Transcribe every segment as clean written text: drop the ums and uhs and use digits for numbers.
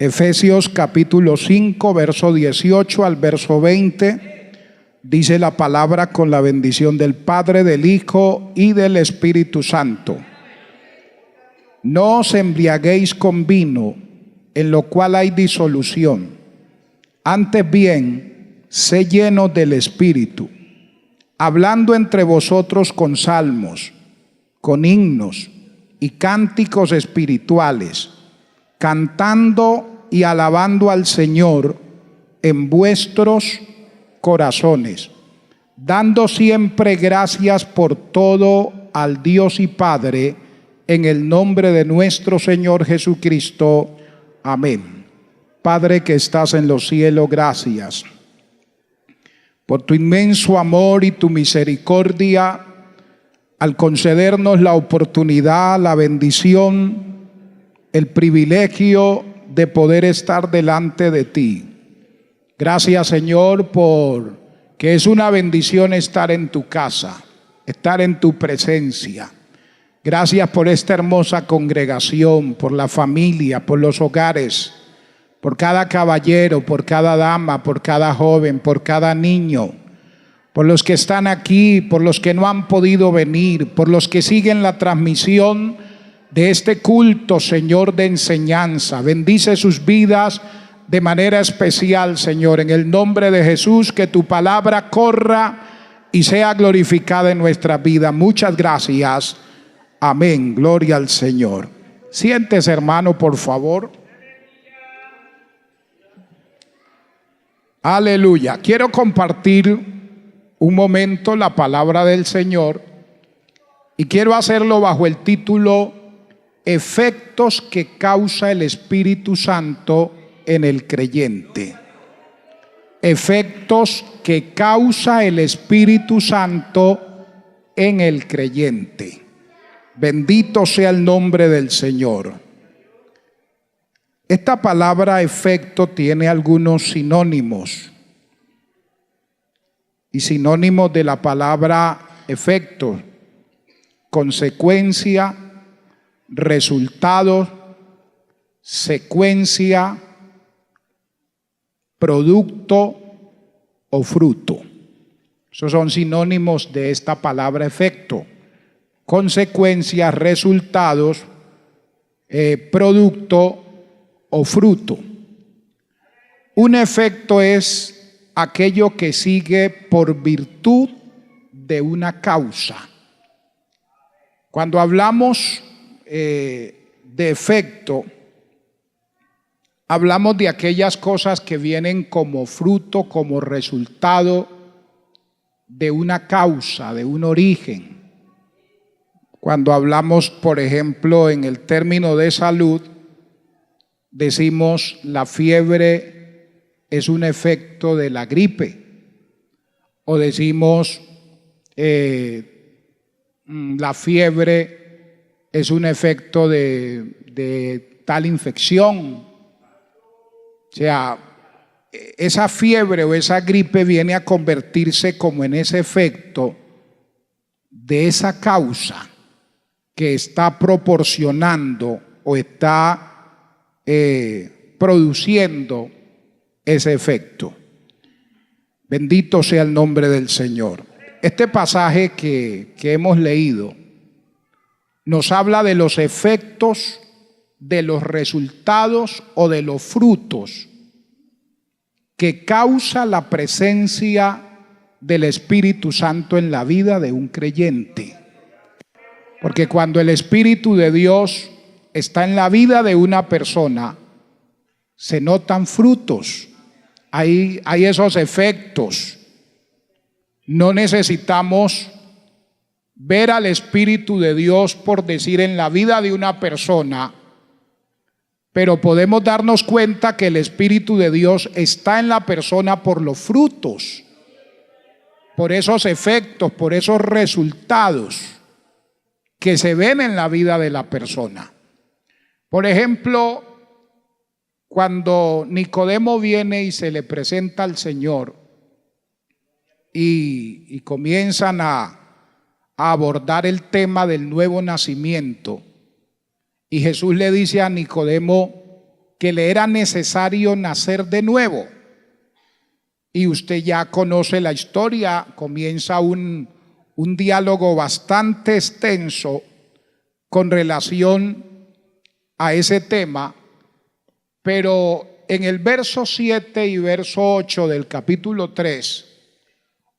Efesios capítulo 5, verso 18 al verso 20, dice la palabra con la bendición del Padre, del Hijo y del Espíritu Santo. No os embriaguéis con vino, en lo cual hay disolución. Antes bien, sé llenos del Espíritu, hablando entre vosotros con salmos, con himnos y cánticos espirituales, cantando y alabando al Señor en vuestros corazones, dando siempre gracias por todo al Dios y Padre, en el nombre de nuestro Señor Jesucristo. Amén. Padre que estás en los cielos, gracias por tu inmenso amor y tu misericordia al concedernos la oportunidad, la bendición, el privilegio de poder estar delante de ti. Gracias, Señor, por que es una bendición estar en tu casa, estar en tu presencia. Gracias por esta hermosa congregación, por la familia, por los hogares, por cada caballero, por cada dama, por cada joven, por cada niño, por los que están aquí, por los que no han podido venir, por los que siguen la transmisión de este culto, Señor, de enseñanza. Bendice sus vidas de manera especial, Señor, en el nombre de Jesús, que tu palabra corra y sea glorificada en nuestra vida. Muchas gracias. Amén. Gloria al Señor. Siéntese, hermano, por favor. Aleluya. Quiero compartir un momento la palabra del Señor y quiero hacerlo bajo el título Efectos que causa el Espíritu Santo en el creyente. Efectos que causa el Espíritu Santo en el creyente. Bendito sea el nombre del Señor. Esta palabra efecto tiene algunos sinónimos. Y sinónimos de la palabra efecto: consecuencia, resultado, secuencia, producto o fruto. Esos son sinónimos de esta palabra efecto: consecuencias, resultados, producto o fruto. Un efecto es aquello que sigue por virtud de una causa. Cuando hablamos de efecto, hablamos de aquellas cosas que vienen como fruto, como resultado de una causa, de un origen. Cuando hablamos, por ejemplo, en el término de salud, decimos la fiebre es un efecto de la gripe, o decimos la fiebre es un efecto de tal infección. O sea, esa fiebre o esa gripe viene a convertirse como en ese efecto de esa causa que está proporcionando o está produciendo ese efecto. Bendito sea el nombre del Señor. Este pasaje que hemos leído nos habla de los efectos, de los resultados o de los frutos que causa la presencia del Espíritu Santo en la vida de un creyente. Porque cuando el Espíritu de Dios está en la vida de una persona, se notan frutos, hay esos efectos. No necesitamos ver al Espíritu de Dios, por decir, en la vida de una persona, pero podemos darnos cuenta que el Espíritu de Dios está en la persona por los frutos, por esos efectos, por esos resultados que se ven en la vida de la persona. Por ejemplo, cuando Nicodemo viene y se le presenta al Señor y comienzan a abordar el tema del nuevo nacimiento, y Jesús le dice a Nicodemo: que le era necesario nacer de nuevo. Y usted ya conoce la historia, comienza un diálogo bastante extenso con relación a ese tema, pero en el verso 7 y verso 8 del capítulo 3,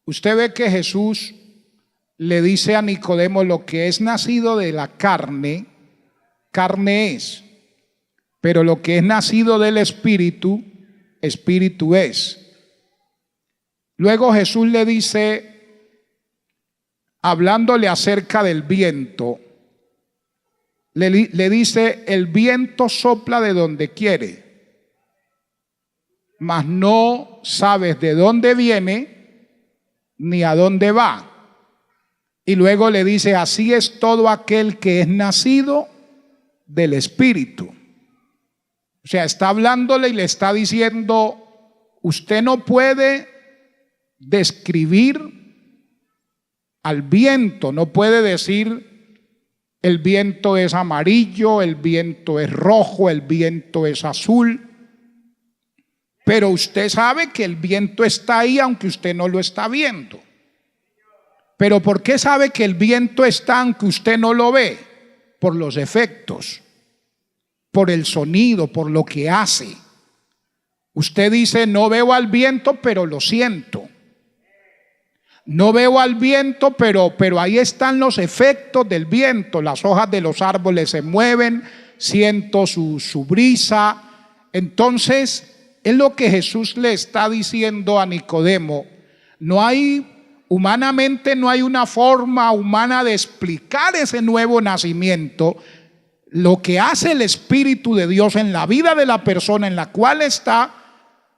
usted ve que Jesús le dice a Nicodemo: lo que es nacido de la carne, carne es, pero lo que es nacido del Espíritu, Espíritu es. Luego Jesús le dice, hablándole acerca del viento, le dice: el viento sopla de donde quiere, mas no sabes de dónde viene ni a dónde va. Y luego le dice: así es todo aquel que es nacido del Espíritu. O sea, está hablándole y le está diciendo: usted no puede describir al viento, no puede decir el viento es amarillo, el viento es rojo, el viento es azul, pero usted sabe que el viento está ahí aunque usted no lo está viendo. Pero ¿por qué sabe que el viento está aunque usted no lo ve? Por los efectos, por el sonido, por lo que hace. Usted dice: no veo al viento, pero lo siento. No veo al viento, pero ahí están los efectos del viento. Las hojas de los árboles se mueven, siento su brisa. Entonces, es lo que Jesús le está diciendo a Nicodemo. Humanamente no hay una forma humana de explicar ese nuevo nacimiento. Lo que hace el Espíritu de Dios en la vida de la persona en la cual está,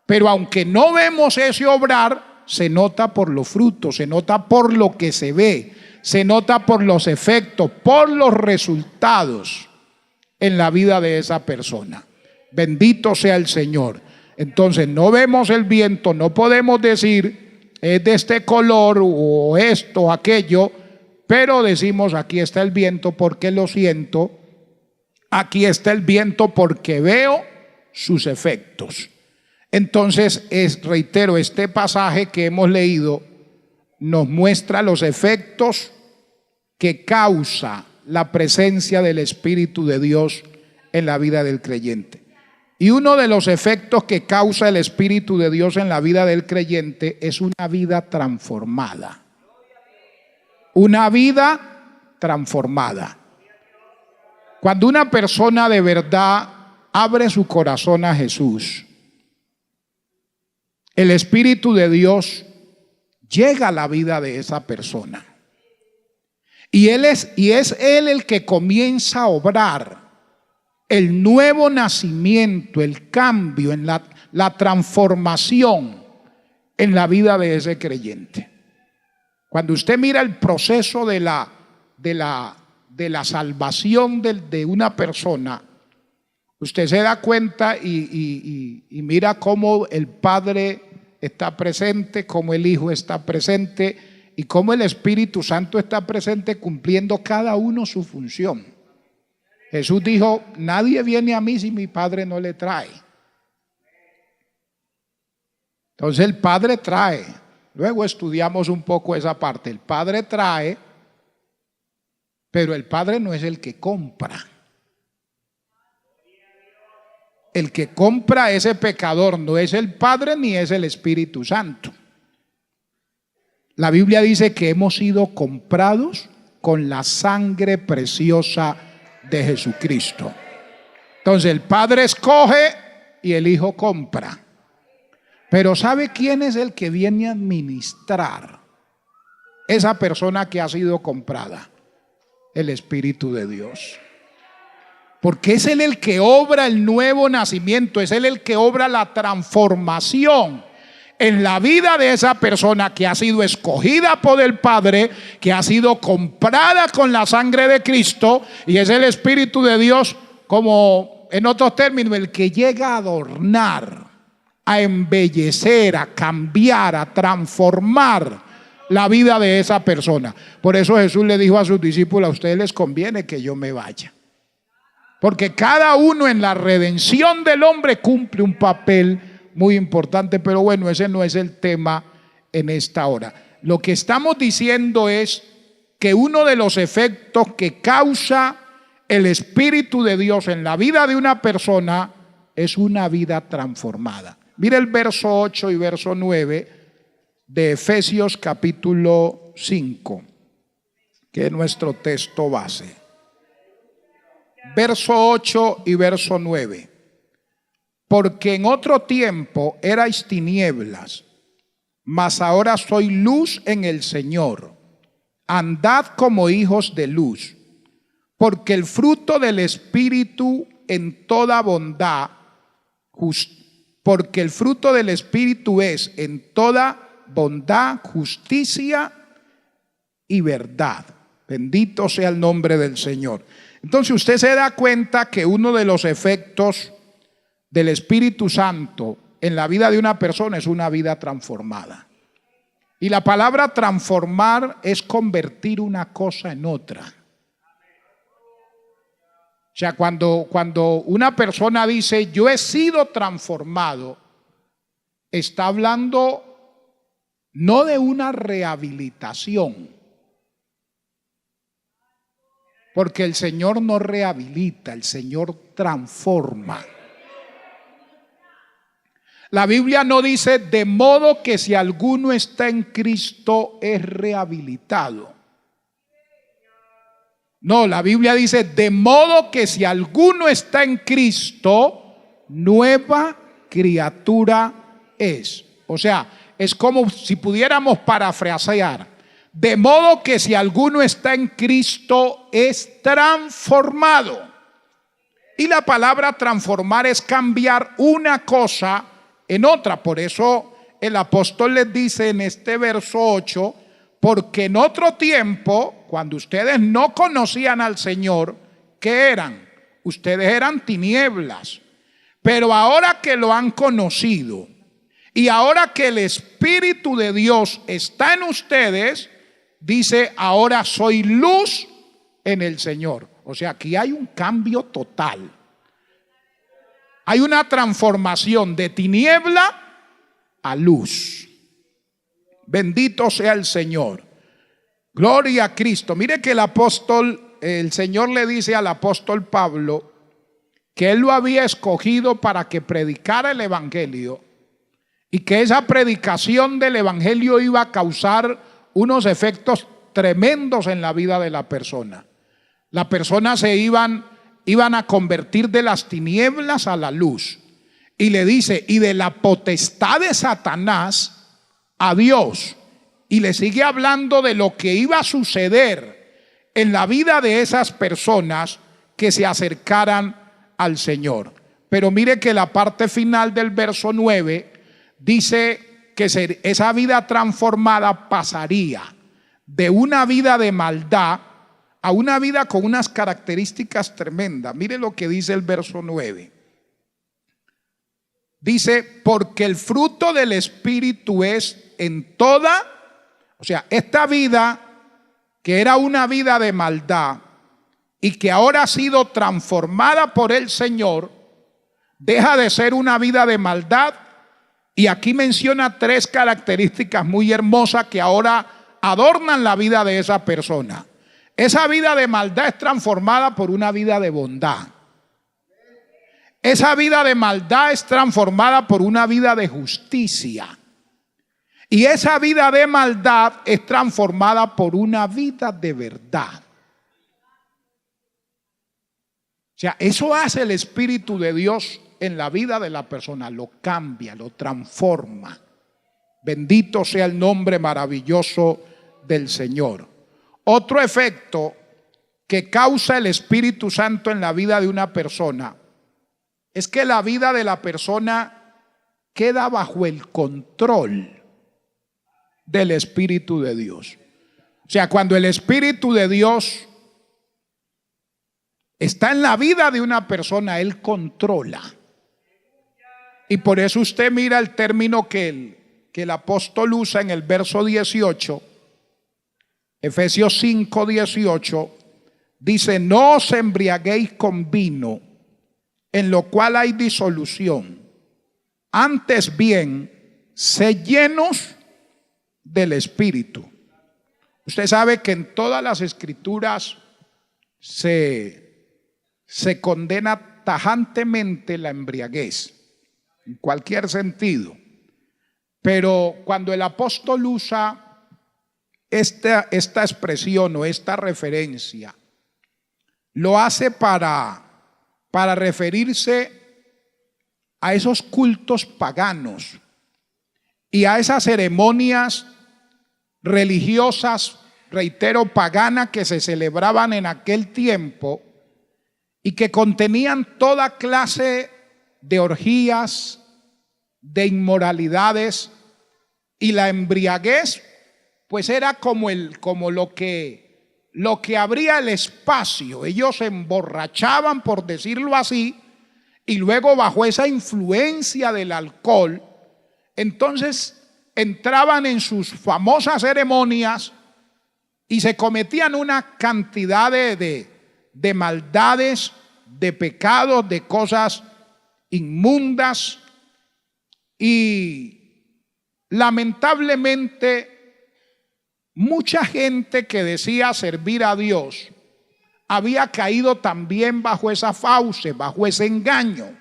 pero aunque no vemos ese obrar, se nota por los frutos, se nota por lo que se ve, se nota por los efectos, por los resultados en la vida de esa persona. Bendito sea el Señor. Entonces no vemos el viento, no podemos decir es de este color o esto o aquello, pero decimos: aquí está el viento porque lo siento, aquí está el viento porque veo sus efectos. Entonces, reitero, este pasaje que hemos leído nos muestra los efectos que causa la presencia del Espíritu de Dios en la vida del creyente. Y uno de los efectos que causa el Espíritu de Dios en la vida del creyente es una vida transformada. Una vida transformada. Cuando una persona de verdad abre su corazón a Jesús, el Espíritu de Dios llega a la vida de esa persona. Y es Él el que comienza a obrar el nuevo nacimiento, el cambio, en la transformación en la vida de ese creyente. Cuando usted mira el proceso de la salvación de una persona, usted se da cuenta y mira cómo el Padre está presente, cómo el Hijo está presente y cómo el Espíritu Santo está presente, cumpliendo cada uno su función. Jesús dijo: nadie viene a mí si mi Padre no le trae. Entonces el Padre trae. Luego estudiamos un poco esa parte. El Padre trae, pero el Padre no es el que compra. El que compra a ese pecador no es el Padre ni es el Espíritu Santo. La Biblia dice que hemos sido comprados con la sangre preciosa de Jesucristo. Entonces el Padre escoge y el Hijo compra. Pero ¿sabe quién es el que viene a administrar esa persona que ha sido comprada? El Espíritu de Dios. Porque es Él el que obra el nuevo nacimiento, es Él el que obra la transformación en la vida de esa persona que ha sido escogida por el Padre, que ha sido comprada con la sangre de Cristo, y es el Espíritu de Dios, como en otros términos, el que llega a adornar, a embellecer, a cambiar, a transformar la vida de esa persona. Por eso Jesús le dijo a sus discípulos: a ustedes les conviene que yo me vaya. Porque cada uno en la redención del hombre cumple un papel muy importante, pero bueno, ese no es el tema en esta hora. Lo que estamos diciendo es que uno de los efectos que causa el Espíritu de Dios en la vida de una persona es una vida transformada. Mire el verso 8 y verso 9 de Efesios capítulo 5, que es nuestro texto base. Verso 8 y verso 9. Porque en otro tiempo erais tinieblas, mas ahora soy luz en el Señor. Andad como hijos de luz, porque el fruto del Espíritu en toda bondad, porque el fruto del Espíritu es en toda bondad, justicia y verdad. Bendito sea el nombre del Señor. Entonces usted se da cuenta que uno de los efectos del Espíritu Santo en la vida de una persona es una vida transformada. Y la palabra transformar es convertir una cosa en otra. O sea, cuando una persona dice yo he sido transformado, está hablando no de una rehabilitación, porque el Señor no rehabilita, el Señor transforma. La Biblia no dice de modo que si alguno está en Cristo es rehabilitado. No, la Biblia dice de modo que si alguno está en Cristo, nueva criatura es. O sea, es como si pudiéramos parafrasear. De modo que si alguno está en Cristo es transformado. Y la palabra transformar es cambiar una cosa en otra. Por eso el apóstol les dice en este verso 8, porque en otro tiempo, cuando ustedes no conocían al Señor, ¿qué eran? Ustedes eran tinieblas. Pero ahora que lo han conocido y ahora que el Espíritu de Dios está en ustedes, dice, ahora soy luz en el Señor. O sea, aquí hay un cambio total. Hay una transformación de tiniebla a luz. Bendito sea el Señor. Gloria a Cristo. Mire que el Señor le dice al apóstol Pablo que él lo había escogido para que predicara el evangelio y que esa predicación del evangelio iba a causar unos efectos tremendos en la vida de la persona. Las personas iban a convertir de las tinieblas a la luz. Y le dice, y de la potestad de Satanás a Dios. Y le sigue hablando de lo que iba a suceder en la vida de esas personas que se acercaran al Señor. Pero mire que la parte final del verso 9 dice que esa vida transformada pasaría de una vida de maldad a una vida con unas características tremendas. Mire lo que dice el verso 9. Dice, porque el fruto del Espíritu es en toda, o sea, esta vida que era una vida de maldad y que ahora ha sido transformada por el Señor, deja de ser una vida de maldad. Y aquí menciona tres características muy hermosas que ahora adornan la vida de esa persona. Esa vida de maldad es transformada por una vida de bondad. Esa vida de maldad es transformada por una vida de justicia. Y esa vida de maldad es transformada por una vida de verdad. O sea, eso hace el Espíritu de Dios en la vida de la persona. Lo cambia, lo transforma. Bendito sea el nombre maravilloso del Señor. Otro efecto que causa el Espíritu Santo en la vida de una persona es que la vida de la persona queda bajo el control del Espíritu de Dios. O sea, cuando el Espíritu de Dios está en la vida de una persona, Él controla. Y por eso usted mira el término que el apóstol usa en el verso 18, Efesios 5:18, dice: no os embriaguéis con vino, en lo cual hay disolución. Antes bien, sed llenos del Espíritu. Usted sabe que en todas las escrituras se condena tajantemente la embriaguez, en cualquier sentido. Pero cuando el apóstol usa esta expresión o esta referencia, lo hace para referirse a esos cultos paganos y a esas ceremonias religiosas, reitero, paganas, que se celebraban en aquel tiempo y que contenían toda clase de orgías, de inmoralidades, y la embriaguez pues era como lo que abría el espacio. Ellos se emborrachaban, por decirlo así, y luego bajo esa influencia del alcohol, entonces entraban en sus famosas ceremonias y se cometían una cantidad de maldades, de pecados, de cosas inmundas. Y lamentablemente mucha gente que decía servir a Dios había caído también bajo esa fauce, bajo ese engaño.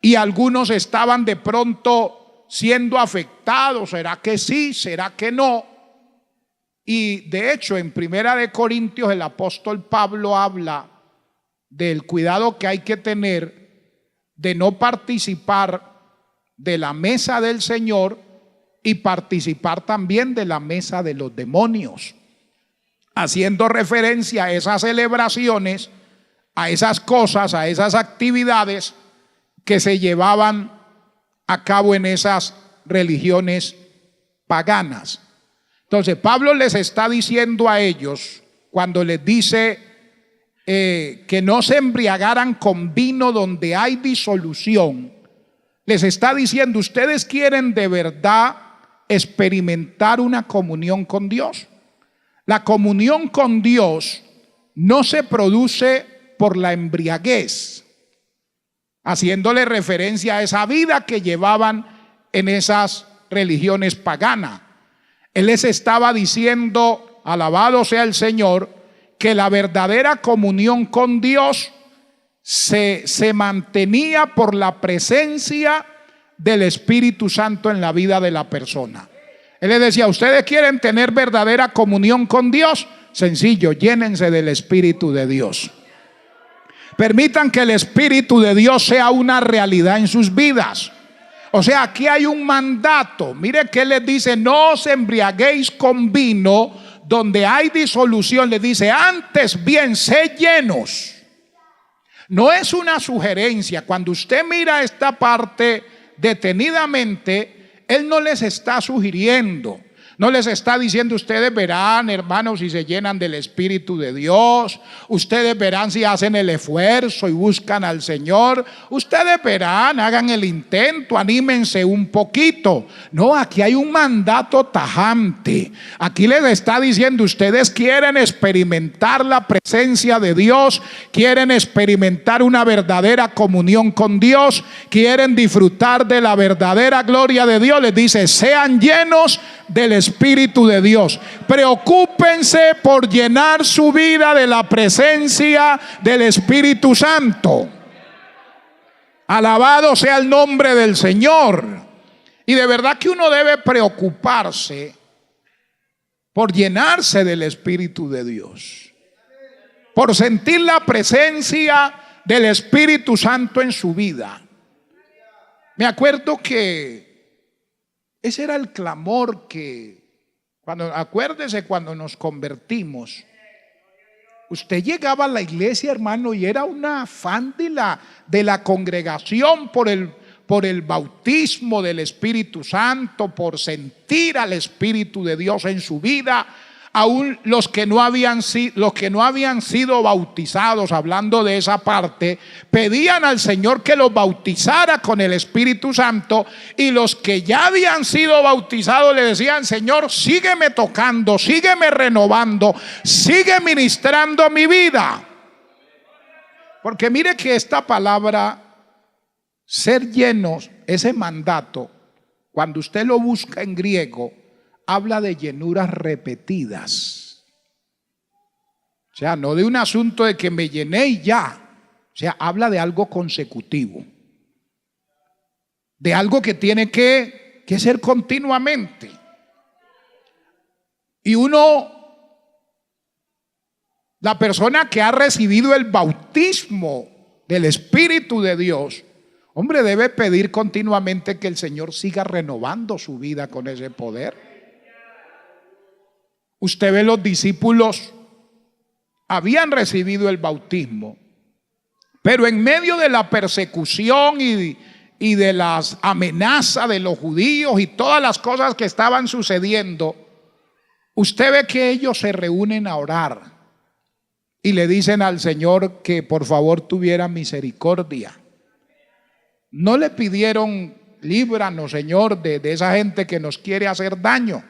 Y algunos estaban de pronto siendo afectados. ¿Será que sí? ¿Será que no? Y de hecho en 1 Corintios el apóstol Pablo habla del cuidado que hay que tener de no participar de la mesa del Señor y participar también de la mesa de los demonios, haciendo referencia a esas celebraciones, a esas cosas, a esas actividades que se llevaban a cabo en esas religiones paganas. Entonces Pablo les está diciendo a ellos, cuando les dice que no se embriagaran con vino donde hay disolución, les está diciendo: ustedes quieren de verdad experimentar una comunión con Dios. La comunión con Dios no se produce por la embriaguez, haciéndole referencia a esa vida que llevaban en esas religiones paganas. Él les estaba diciendo, alabado sea el Señor, que la verdadera comunión con Dios se mantenía por la presencia del Espíritu Santo en la vida de la persona. Él les decía: ustedes quieren tener verdadera comunión con Dios, sencillo, llénense del Espíritu de Dios. Permitan que el Espíritu de Dios sea una realidad en sus vidas. O sea, aquí hay un mandato. Mire que les dice: no os embriaguéis con vino donde hay disolución. Les dice: antes bien, sed llenos. No es una sugerencia. Cuando usted mira esta parte detenidamente, él no les está sugiriendo, no les está diciendo: ustedes verán, hermanos, si se llenan del Espíritu de Dios, ustedes verán si hacen el esfuerzo y buscan al Señor, ustedes verán, hagan el intento, anímense un poquito. No, aquí hay un mandato tajante. Aquí les está diciendo: ustedes quieren experimentar la presencia de Dios, quieren experimentar una verdadera comunión con Dios, quieren disfrutar de la verdadera gloria de Dios. Les dice: sean llenos del Espíritu de Dios. Preocúpense por llenar su vida de la presencia del Espíritu Santo. Alabado sea el nombre del Señor. Y de verdad que uno debe preocuparse por llenarse del Espíritu de Dios, por sentir la presencia del Espíritu Santo en su vida. Me acuerdo que ese era el clamor acuérdese, cuando nos convertimos, usted llegaba a la iglesia, hermano, y era un afán de la congregación por el bautismo del Espíritu Santo, por sentir al Espíritu de Dios en su vida. aún los que no habían sido bautizados, hablando de esa parte, pedían al Señor que los bautizara con el Espíritu Santo, y los que ya habían sido bautizados le decían: Señor, sígueme tocando, sígueme renovando, sigue ministrando mi vida. Porque mire que esta palabra, ser llenos, ese mandato, cuando usted lo busca en griego, habla de llenuras repetidas. O sea, no de un asunto de que me llené y ya. O sea, habla de algo consecutivo, de algo que tiene que ser continuamente. Y la persona que ha recibido el bautismo del Espíritu de Dios, hombre, debe pedir continuamente que el Señor siga renovando su vida con ese poder. Usted ve, los discípulos habían recibido el bautismo, pero en medio de la persecución y de las amenazas de los judíos y todas las cosas que estaban sucediendo, usted ve que ellos se reúnen a orar y le dicen al Señor que por favor tuviera misericordia. No le pidieron: líbranos, Señor, de esa gente que nos quiere hacer daño.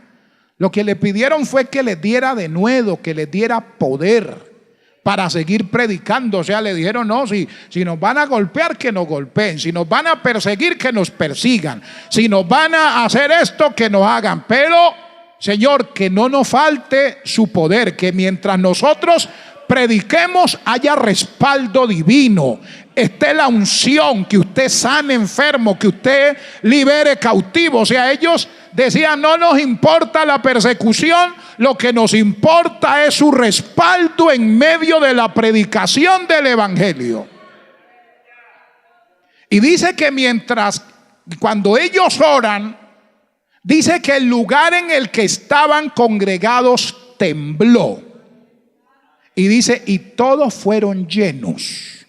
Lo que le pidieron fue que les diera denuedo, que les diera poder para seguir predicando. O sea, le dijeron: no, si nos van a golpear, que nos golpeen; si nos van a perseguir, que nos persigan; si nos van a hacer esto, que nos hagan. Pero, Señor, que no nos falte su poder, que mientras nosotros prediquemos haya respaldo divino, esté la unción, que usted sane enfermo, que usted libere cautivos. O sea, ellos decían: no nos importa la persecución, lo que nos importa es su respaldo en medio de la predicación del Evangelio. Y dice que cuando ellos oran, dice que el lugar en el que estaban congregados tembló. Y dice: y todos fueron llenos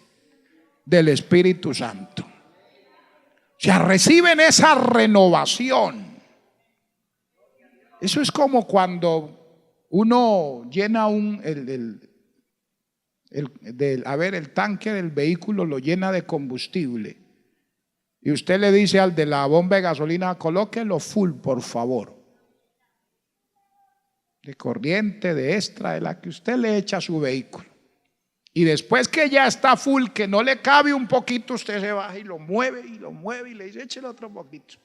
del Espíritu Santo. O sea, reciben esa renovación. Eso es como cuando uno llena el tanque del vehículo, lo llena de combustible, y usted le dice al de la bomba de gasolina: colóquelo full, por favor, de corriente, de extra, de la que usted le echa a su vehículo. Y después que ya está full, que no le cabe un poquito, usted se baja y lo mueve y le dice: échele otro poquito.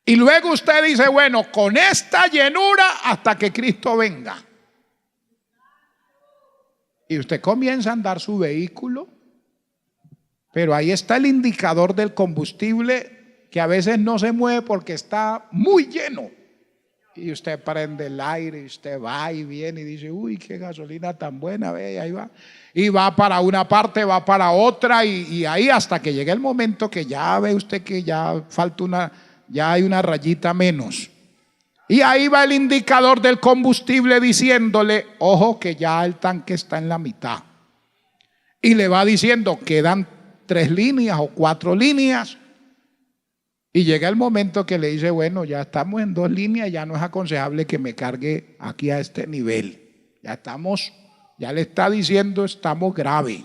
Y luego usted dice: bueno, con esta llenura hasta que Cristo venga. Y usted comienza a andar su vehículo, pero ahí está el indicador del combustible, que a veces no se mueve porque está muy lleno. Y usted prende el aire y usted va y viene y dice: uy, qué gasolina tan buena, ve, ahí va. Y va para una parte, va para otra, y ahí hasta que llegue el momento que ya ve usted que ya falta ya hay una rayita menos. Y ahí va el indicador del combustible diciéndole: ojo, que ya el tanque está en la mitad. Y le va diciendo: quedan 3 líneas o 4 líneas. Y llega el momento que le dice: bueno, ya estamos en 2 líneas, ya no es aconsejable que me cargue aquí a este nivel. Ya le está diciendo: estamos grave.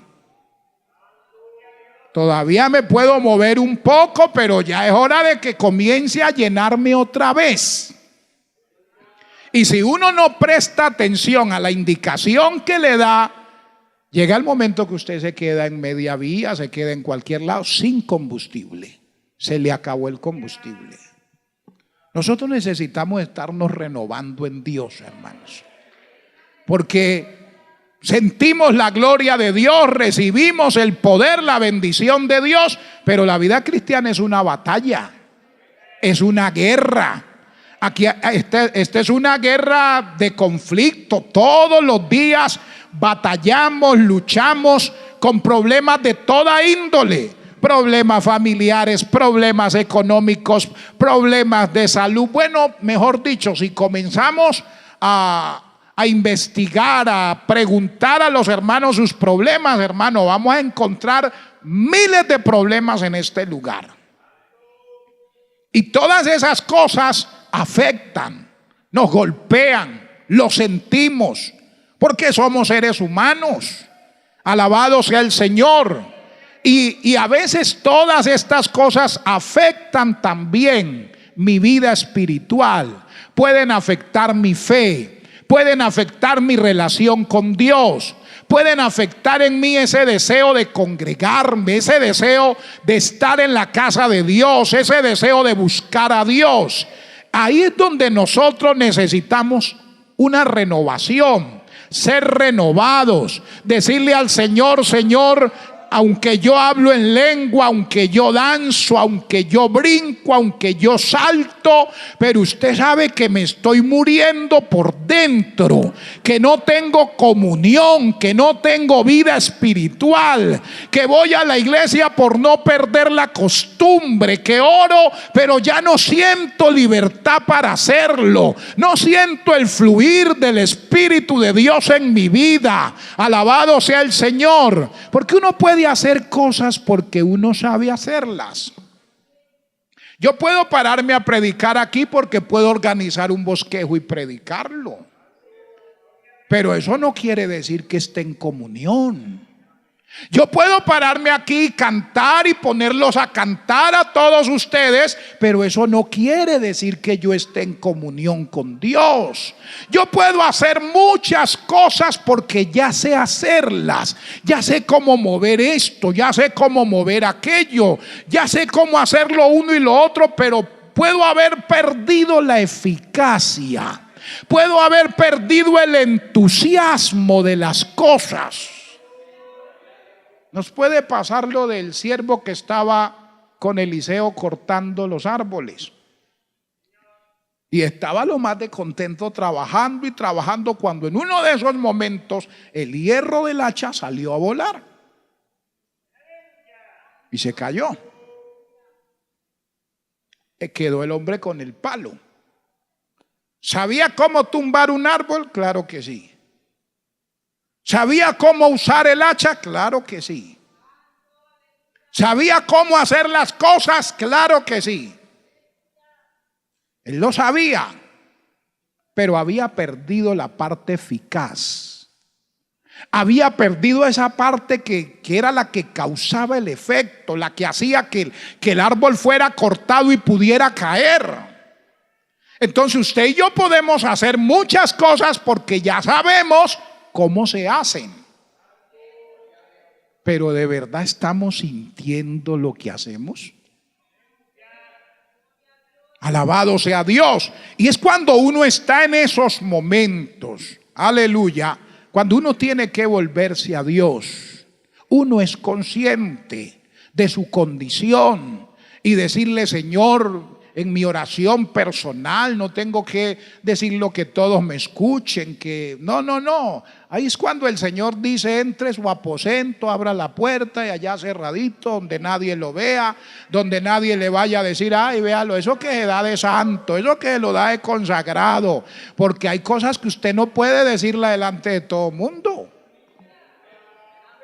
Todavía me puedo mover un poco, pero ya es hora de que comience a llenarme otra vez. Y si uno no presta atención a la indicación que le da, llega el momento que usted se queda en media vía, se queda en cualquier lado sin combustible. Se le acabó el combustible. Nosotros necesitamos estarnos renovando en Dios, hermanos, porque sentimos la gloria de Dios, recibimos el poder, la bendición de Dios, pero la vida cristiana es una batalla, es una guerra. Aquí esta es una guerra de conflicto. Todos los días batallamos, luchamos con problemas de toda índole. Problemas familiares, problemas económicos, problemas de salud. Bueno, mejor dicho, si comenzamos a investigar, a preguntar a los hermanos sus problemas, hermano, vamos a encontrar miles de problemas en este lugar. Y todas esas cosas afectan nos golpean, lo sentimos, porque somos seres humanos. Alabado sea el Señor. Y a veces todas estas cosas afectan también mi vida espiritual, pueden afectar mi fe, pueden afectar mi relación con Dios, pueden afectar en mí ese deseo de congregarme, ese deseo de estar en la casa de Dios, ese deseo de buscar a Dios. Ahí es donde nosotros necesitamos una renovación, ser renovados, decirle al Señor: Señor, aunque yo hablo en lengua, aunque yo danzo, aunque yo brinco, aunque yo salto, pero usted sabe que me estoy muriendo por dentro, que no tengo comunión, que no tengo vida espiritual, que voy a la iglesia por no perder la costumbre, que oro, pero ya no siento libertad para hacerlo, no siento el fluir del Espíritu de Dios en mi vida. Alabado sea el Señor, porque uno puede hacer cosas porque uno sabe hacerlas. Yo puedo pararme a predicar aquí porque puedo organizar un bosquejo y predicarlo, pero eso no quiere decir que esté en comunión. Yo puedo pararme aquí y cantar y ponerlos a cantar a todos ustedes, pero eso no quiere decir que yo esté en comunión con Dios. Yo puedo hacer muchas cosas porque ya sé hacerlas, ya sé cómo mover esto, ya sé cómo mover aquello, ya sé cómo hacer lo uno y lo otro, pero puedo haber perdido la eficacia, puedo haber perdido el entusiasmo de las cosas. Nos puede pasar lo del siervo que estaba con Eliseo cortando los árboles. Y estaba lo más de contento trabajando y trabajando, cuando en uno de esos momentos el hierro del hacha salió a volar y se cayó. Quedó el hombre con el palo. ¿Sabía cómo tumbar un árbol? Claro que sí. ¿Sabía cómo usar el hacha? Claro que sí. ¿Sabía cómo hacer las cosas? Claro que sí. Él lo sabía, pero había perdido la parte eficaz. Había perdido esa parte que era la que causaba el efecto, la que hacía que el árbol fuera cortado y pudiera caer. Entonces usted y yo podemos hacer muchas cosas porque ya sabemos cómo se hacen, pero ¿de verdad estamos sintiendo lo que hacemos? Alabado sea Dios. Y es cuando uno está en esos momentos, aleluya, cuando uno tiene que volverse a Dios, uno es consciente de su condición y decirle: Señor, en mi oración personal no tengo que decirlo que todos me escuchen, que no. Ahí es cuando el Señor dice: entre su aposento, abra la puerta y allá cerradito, donde nadie lo vea, donde nadie le vaya a decir: ay, véalo, eso que se da de santo, eso que lo da de consagrado, porque hay cosas que usted no puede decirla delante de todo mundo.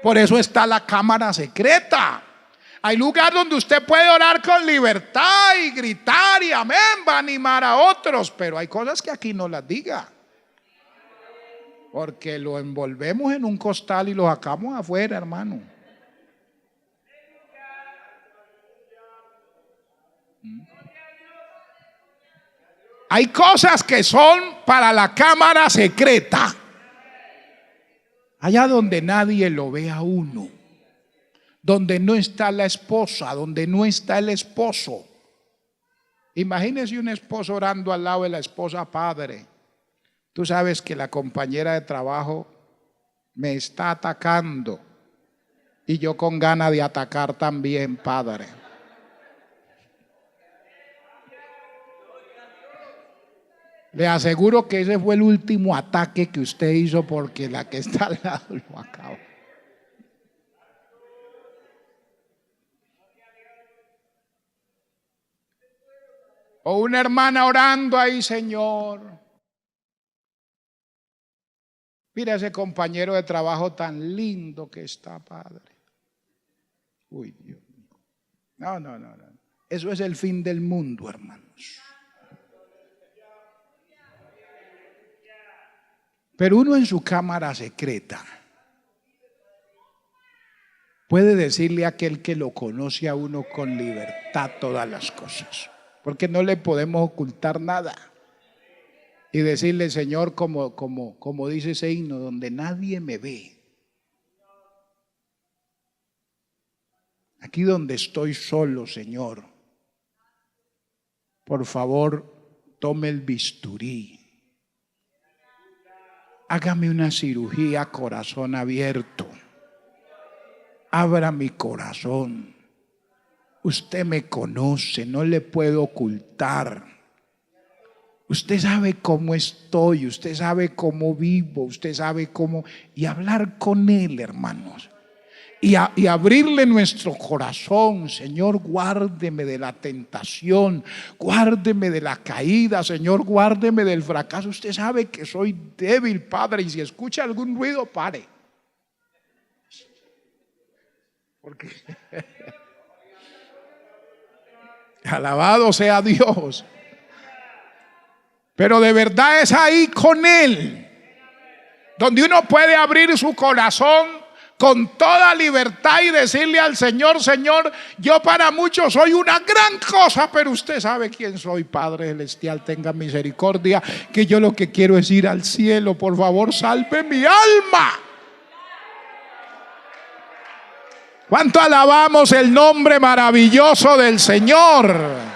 Por eso está la cámara secreta. Hay lugar donde usted puede orar con libertad y gritar y amén, va a animar a otros, pero hay cosas que aquí no las diga, porque lo envolvemos en un costal y lo sacamos afuera, hermano. Hay cosas que son para la cámara secreta, allá donde nadie lo ve a uno, donde no está la esposa, donde no está el esposo. Imagínese un esposo orando al lado de la esposa: Padre, tú sabes que la compañera de trabajo me está atacando y yo con ganas de atacar también, Padre. Le aseguro que ese fue el último ataque que usted hizo, porque la que está al lado lo acabó. O una hermana orando ahí: Señor, mira ese compañero de trabajo tan lindo que está, Padre. Uy, Dios mío. No. Eso es el fin del mundo, hermanos. Pero uno en su cámara secreta puede decirle a aquel que lo conoce a uno con libertad todas las cosas, porque no le podemos ocultar nada. Y decirle, Señor, como dice ese himno, donde nadie me ve, aquí donde estoy solo, Señor, por favor, tome el bisturí, hágame una cirugía corazón abierto, abra mi corazón. Usted me conoce, no le puedo ocultar. Usted sabe cómo estoy, usted sabe cómo vivo, usted sabe cómo... Y hablar con Él, hermanos. Y abrirle nuestro corazón. Señor, guárdeme de la tentación, guárdeme de la caída, Señor, guárdeme del fracaso. Usted sabe que soy débil, Padre, y si escucha algún ruido, pare. Porque alabado sea Dios. Pero de verdad es ahí con Él donde uno puede abrir su corazón con toda libertad y decirle al Señor, Señor, yo para muchos soy una gran cosa, pero usted sabe quién soy, Padre Celestial, tenga misericordia, que yo lo que quiero es ir al cielo, por favor, salve mi alma. ¿Cuánto alabamos el nombre maravilloso del Señor?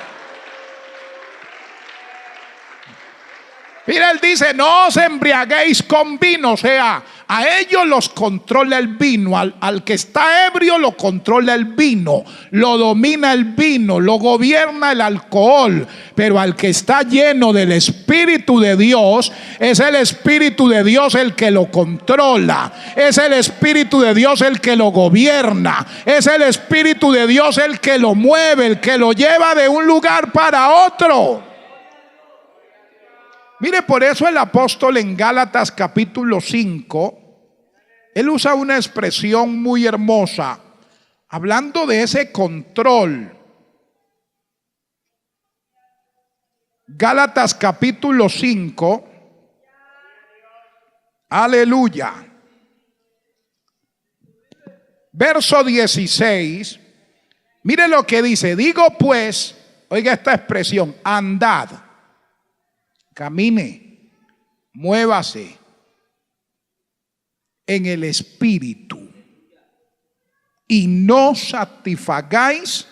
Mira, Él dice, no os embriaguéis con vino, o sea, a ellos los controla el vino, al que está ebrio lo controla el vino, lo domina el vino, lo gobierna el alcohol, pero al que está lleno del Espíritu de Dios, es el Espíritu de Dios el que lo controla, es el Espíritu de Dios el que lo gobierna, es el Espíritu de Dios el que lo mueve, el que lo lleva de un lugar para otro. Mire, por eso el apóstol en Gálatas capítulo 5, él usa una expresión muy hermosa, hablando de ese control. Gálatas capítulo 5, aleluya, verso 16, mire lo que dice, digo pues, oiga esta expresión, andad. Camine, muévase en el Espíritu y no satisfagáis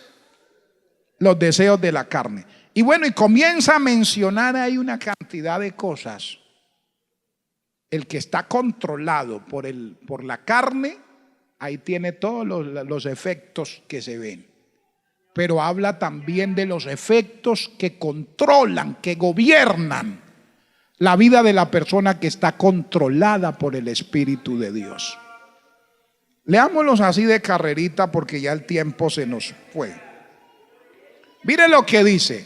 los deseos de la carne. Y bueno, y comienza a mencionar ahí una cantidad de cosas. El que está controlado por la carne, ahí tiene todos los efectos que se ven. Pero habla también de los efectos que controlan, que gobiernan la vida de la persona que está controlada por el Espíritu de Dios. Leámoslos así de carrerita porque ya el tiempo se nos fue. Mire lo que dice,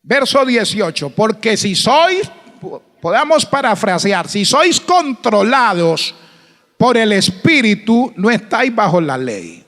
verso 18, porque si sois, podamos parafrasear, si sois controlados por el Espíritu, no estáis bajo la ley.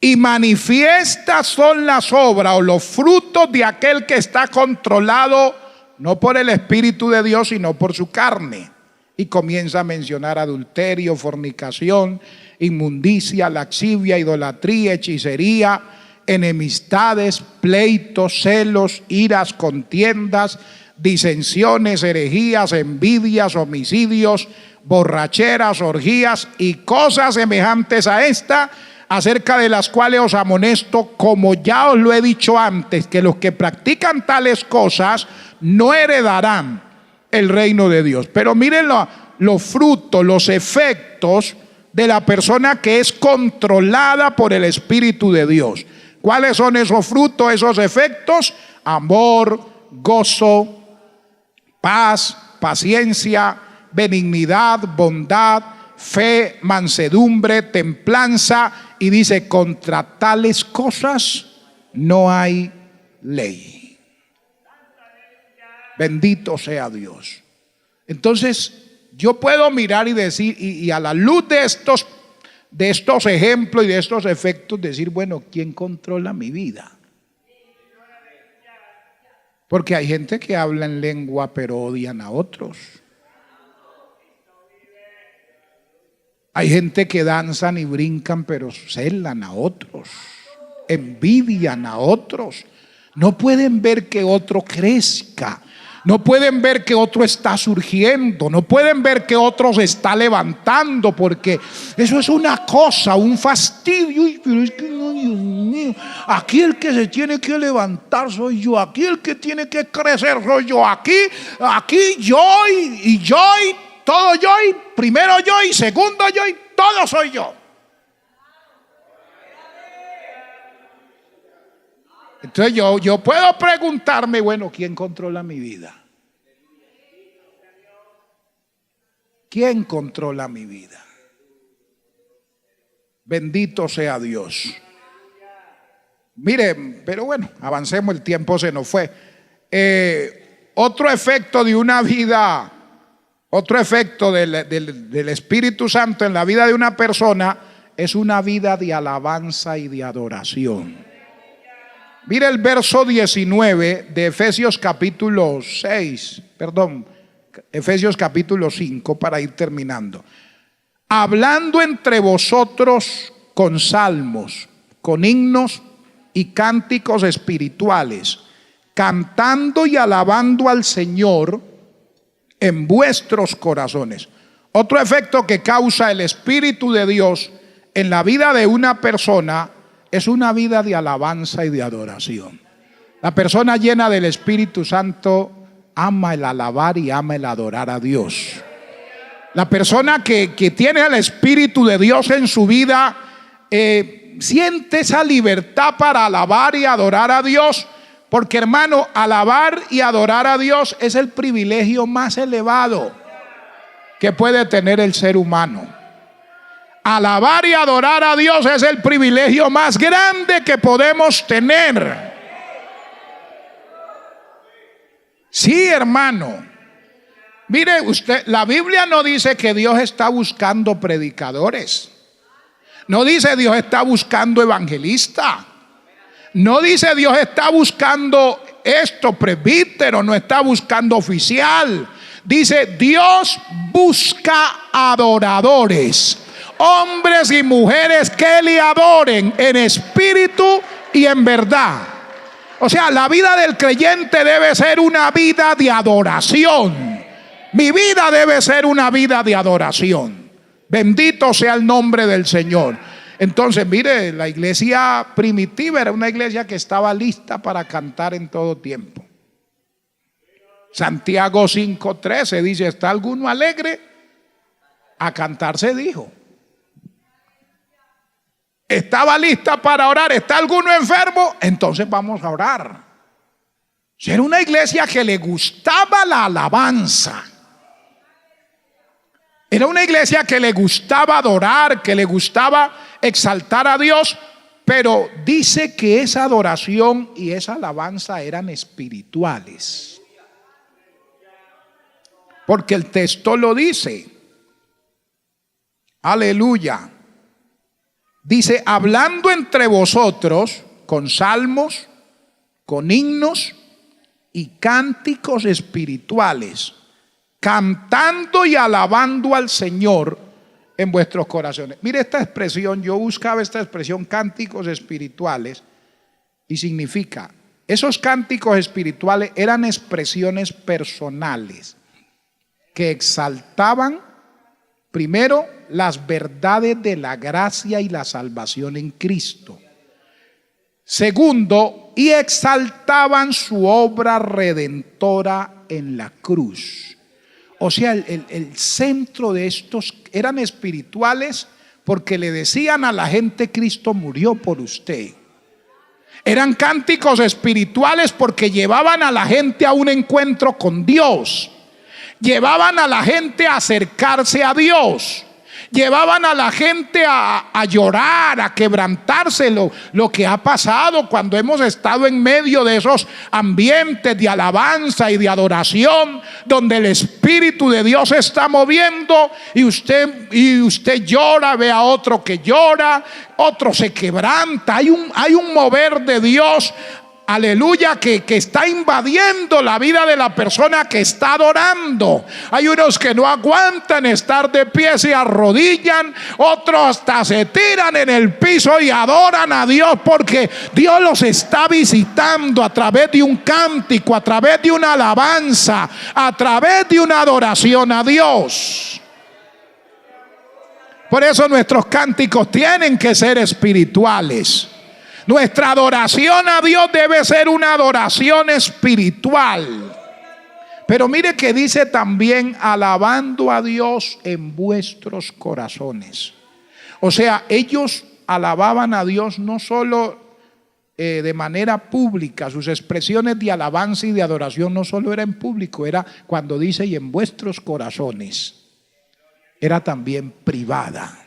Y manifiestas son las obras o los frutos de aquel que está controlado no por el Espíritu de Dios, sino por su carne. Y comienza a mencionar adulterio, fornicación, inmundicia, laxivia, idolatría, hechicería, enemistades, pleitos, celos, iras, contiendas, disensiones, herejías, envidias, homicidios, borracheras, orgías y cosas semejantes a esta, acerca de las cuales os amonesto, como ya os lo he dicho antes, que los que practican tales cosas no heredarán el reino de Dios. Pero miren los frutos, los efectos de la persona que es controlada por el Espíritu de Dios. ¿Cuáles son esos frutos, esos efectos? Amor, gozo, paz, paciencia, benignidad, bondad, fe, mansedumbre, templanza, y dice, contra tales cosas no hay ley. Bendito sea Dios. Entonces, yo puedo mirar y decir, y a la luz de estos ejemplos y de estos efectos, decir, bueno, ¿quién controla mi vida? Porque hay gente que habla en lengua, pero odian a otros. Hay gente que danzan y brincan, pero celan a otros, envidian a otros. No pueden ver que otro crezca. No pueden ver que otro está surgiendo. No pueden ver que otro se está levantando, porque eso es una cosa, un fastidio. Uy, pero es que no, Dios mío. Aquí el que se tiene que levantar soy yo. Aquí el que tiene que crecer soy yo. Aquí yo y yo y todo yo y primero yo y segundo yo y todo soy yo. Entonces yo puedo preguntarme, bueno, ¿quién controla mi vida? ¿Quién controla mi vida? Bendito sea Dios. Mire, pero bueno, avancemos, el tiempo se nos fue. Otro efecto de una vida, otro efecto del Espíritu Santo en la vida de una persona es una vida de alabanza y de adoración. Mira el verso 19 de Efesios capítulo 5 para ir terminando. Hablando entre vosotros con salmos, con himnos y cánticos espirituales, cantando y alabando al Señor en vuestros corazones. Otro efecto que causa el Espíritu de Dios en la vida de una persona es una vida de alabanza y de adoración. La persona llena del Espíritu Santo ama el alabar y ama el adorar a Dios. La persona que tiene al Espíritu de Dios en su vida siente esa libertad para alabar y adorar a Dios, porque, hermano, alabar y adorar a Dios es el privilegio más elevado que puede tener el ser humano. Alabar y adorar a Dios es el privilegio más grande que podemos tener. Sí, hermano. Mire usted, la Biblia no dice que Dios está buscando predicadores. No dice Dios está buscando evangelistas. No dice Dios está buscando presbítero, no está buscando oficial. Dice Dios busca adoradores. Hombres y mujeres que le adoren en espíritu y en verdad. O sea, la vida del creyente debe ser una vida de adoración. Mi vida debe ser una vida de adoración. Bendito sea el nombre del Señor. Entonces, mire, la iglesia primitiva era una iglesia que estaba lista para cantar en todo tiempo. Santiago 5:13 dice: ¿está alguno alegre? A cantar se dijo. Estaba lista para orar. ¿Está alguno enfermo? Entonces vamos a orar. Era una iglesia que le gustaba la alabanza. Era una iglesia que le gustaba adorar, que le gustaba exaltar a Dios. Pero dice que esa adoración y esa alabanza eran espirituales. Porque el texto lo dice. Aleluya. Dice, hablando entre vosotros con salmos, con himnos y cánticos espirituales, cantando y alabando al Señor en vuestros corazones. Mire esta expresión, yo buscaba esta expresión, cánticos espirituales, y significa, esos cánticos espirituales eran expresiones personales que exaltaban primero las verdades de la gracia y la salvación en Cristo. Segundo, y exaltaban su obra redentora en la cruz. O sea, el centro de estos eran espirituales porque le decían a la gente: Cristo murió por usted. Eran cánticos espirituales porque llevaban a la gente a un encuentro con Dios. Llevaban a la gente a acercarse a Dios. Llevaban a la gente a llorar, a quebrantarse lo que ha pasado cuando hemos estado en medio de esos ambientes de alabanza y de adoración, donde el Espíritu de Dios se está moviendo y usted llora, ve a otro que llora, otro se quebranta. Hay un mover de Dios aleluya, que está invadiendo la vida de la persona que está adorando. Hay unos que no aguantan estar de pie, se arrodillan, otros hasta se tiran en el piso y adoran a Dios, porque Dios los está visitando a través de un cántico, a través de una alabanza, a través de una adoración a Dios. Por eso nuestros cánticos tienen que ser espirituales. Nuestra adoración a Dios debe ser una adoración espiritual. Pero mire que dice también alabando a Dios en vuestros corazones. O sea, ellos alababan a Dios no solo de manera pública. Sus expresiones de alabanza y de adoración no solo era en público, era cuando dice y en vuestros corazones. Era también privada.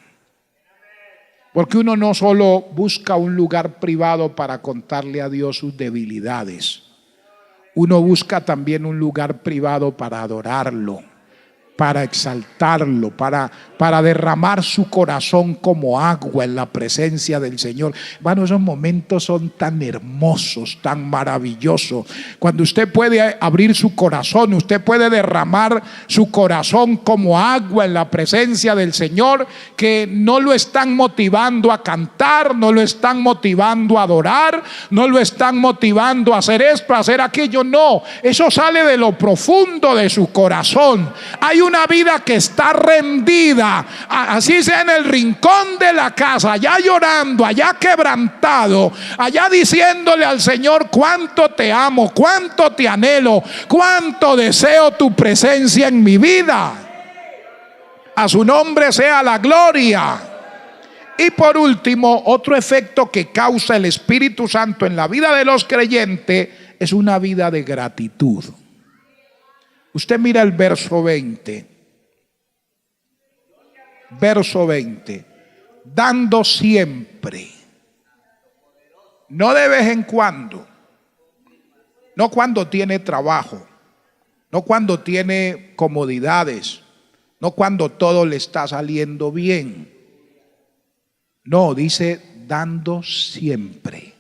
Porque uno no solo busca un lugar privado para contarle a Dios sus debilidades. Uno busca también un lugar privado para adorarlo, para exaltarlo, para derramar su corazón como agua en la presencia del Señor. Bueno, esos momentos son tan hermosos, tan maravillosos. Cuando usted puede abrir su corazón, usted puede derramar su corazón como agua en la presencia del Señor, que no lo están motivando a cantar, no lo están motivando a adorar, no lo están motivando a hacer esto, a hacer aquello. No, eso sale de lo profundo de su corazón. Hay una vida que está rendida, así sea en el rincón de la casa, allá llorando, allá quebrantado, allá diciéndole al Señor cuánto te amo, cuánto te anhelo, cuánto deseo tu presencia en mi vida. A su nombre sea la gloria. Y por último, otro efecto que causa el Espíritu Santo en la vida de los creyentes es una vida de gratitud. Usted mira el verso 20. Verso 20. Dando siempre. No de vez en cuando. No cuando tiene trabajo. No cuando tiene comodidades. No cuando todo le está saliendo bien. No, dice dando siempre.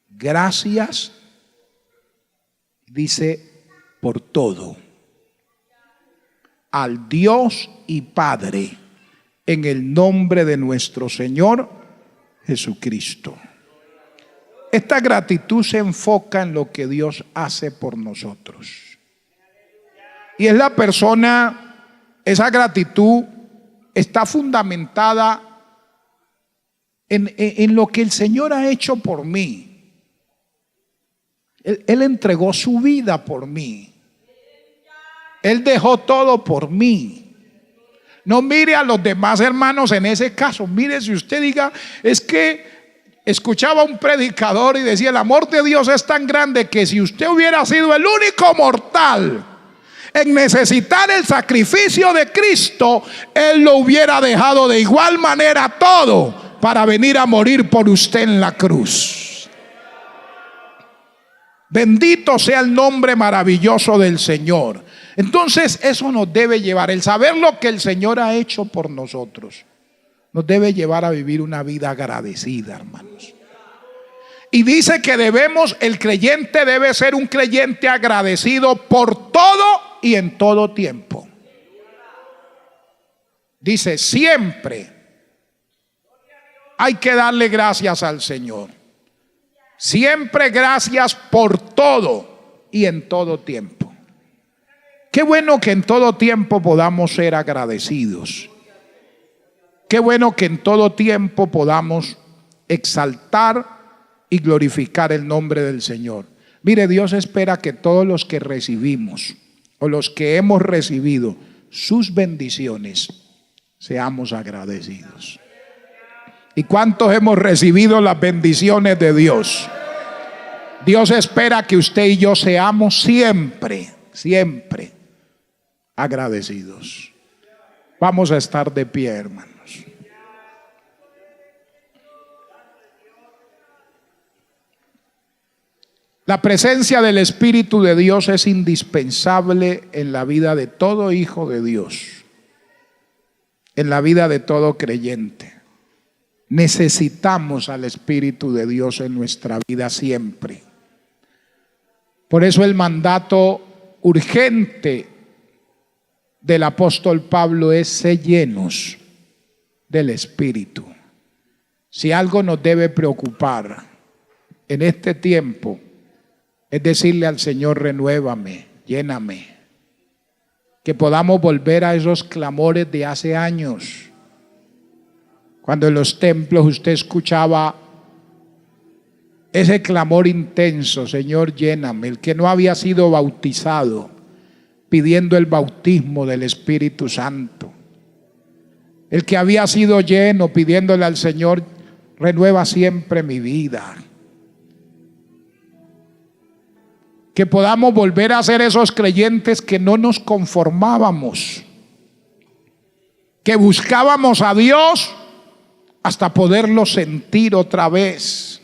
Gracias. Dice por todo. Al Dios y Padre, en el nombre de nuestro Señor Jesucristo. Esta gratitud se enfoca en lo que Dios hace por nosotros. Y es la persona, esa gratitud está fundamentada en lo que el Señor ha hecho por mí. Él entregó su vida por mí. Él dejó todo por mí. No mire a los demás hermanos en ese caso. Mire, si usted diga, es que escuchaba a un predicador y decía, el amor de Dios es tan grande que si usted hubiera sido el único mortal en necesitar el sacrificio de Cristo, Él lo hubiera dejado de igual manera todo para venir a morir por usted en la cruz. Bendito sea el nombre maravilloso del Señor. Entonces eso nos debe llevar, el saber lo que el Señor ha hecho por nosotros, nos debe llevar a vivir una vida agradecida, hermanos. Y dice que el creyente debe ser un creyente agradecido por todo y en todo tiempo. Dice siempre hay que darle gracias al Señor. Siempre gracias por todo y en todo tiempo. Qué bueno que en todo tiempo podamos ser agradecidos. Qué bueno que en todo tiempo podamos exaltar y glorificar el nombre del Señor. Mire, Dios espera que todos los que recibimos o los que hemos recibido sus bendiciones seamos agradecidos. ¿Y cuántos hemos recibido las bendiciones de Dios? Dios espera que usted y yo seamos siempre agradecidos. Vamos a estar de pie, hermanos. La presencia del Espíritu de Dios es indispensable en la vida de todo hijo de Dios, en la vida de todo creyente. Necesitamos al Espíritu de Dios en nuestra vida siempre. Por eso el mandato urgente del apóstol Pablo es ser llenos del Espíritu. Si algo nos debe preocupar en este tiempo, es decirle al Señor: renuévame, lléname. Que podamos volver a esos clamores de hace años, cuando en los templos usted escuchaba ese clamor intenso: Señor, lléname. El que no había sido bautizado, pidiendo el bautismo del Espíritu Santo. El que había sido lleno, pidiéndole al Señor: renueva siempre mi vida. Que podamos volver a ser esos creyentes que no nos conformábamos, que buscábamos a Dios hasta poderlo sentir otra vez.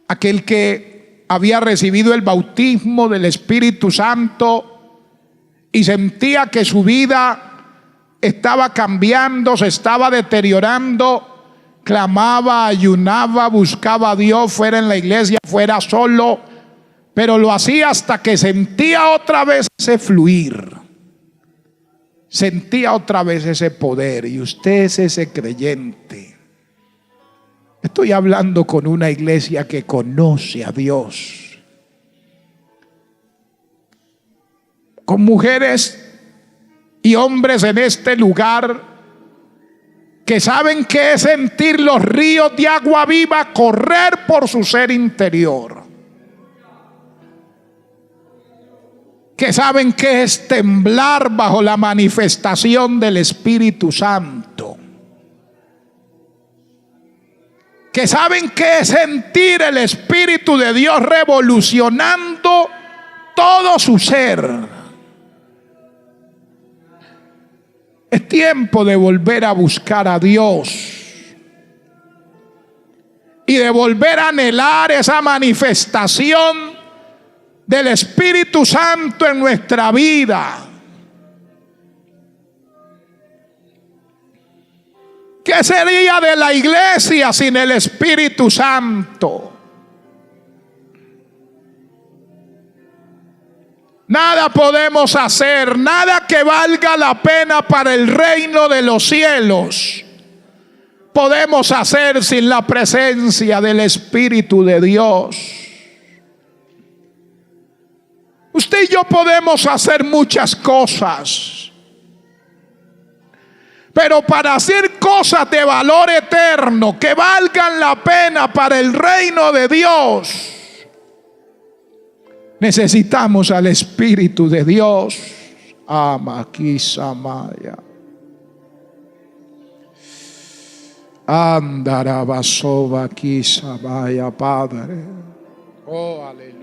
Aquel que había recibido el bautismo del Espíritu Santo y sentía que su vida estaba cambiando, se estaba deteriorando, clamaba, ayunaba, buscaba a Dios, fuera en la iglesia, fuera solo, pero lo hacía hasta que sentía otra vez ese fluir, sentía otra vez ese poder. Y usted es ese creyente. Estoy hablando con una iglesia que conoce a Dios, con mujeres y hombres en este lugar que saben qué es sentir los ríos de agua viva correr por su ser interior, que saben qué es temblar bajo la manifestación del Espíritu Santo, que saben qué es sentir el Espíritu de Dios revolucionando todo su ser. Es tiempo de volver a buscar a Dios y de volver a anhelar esa manifestación del Espíritu Santo en nuestra vida. ¿Qué sería de la iglesia sin el Espíritu Santo? Nada podemos hacer, nada que valga la pena para el reino de los cielos podemos hacer sin la presencia del Espíritu de Dios. Usted y yo podemos hacer muchas cosas, pero para hacer cosas de valor eterno que valgan la pena para el reino de Dios, necesitamos al Espíritu de Dios. Amaquisamaya. Andarabasova quisamaya, Padre. Oh, aleluya.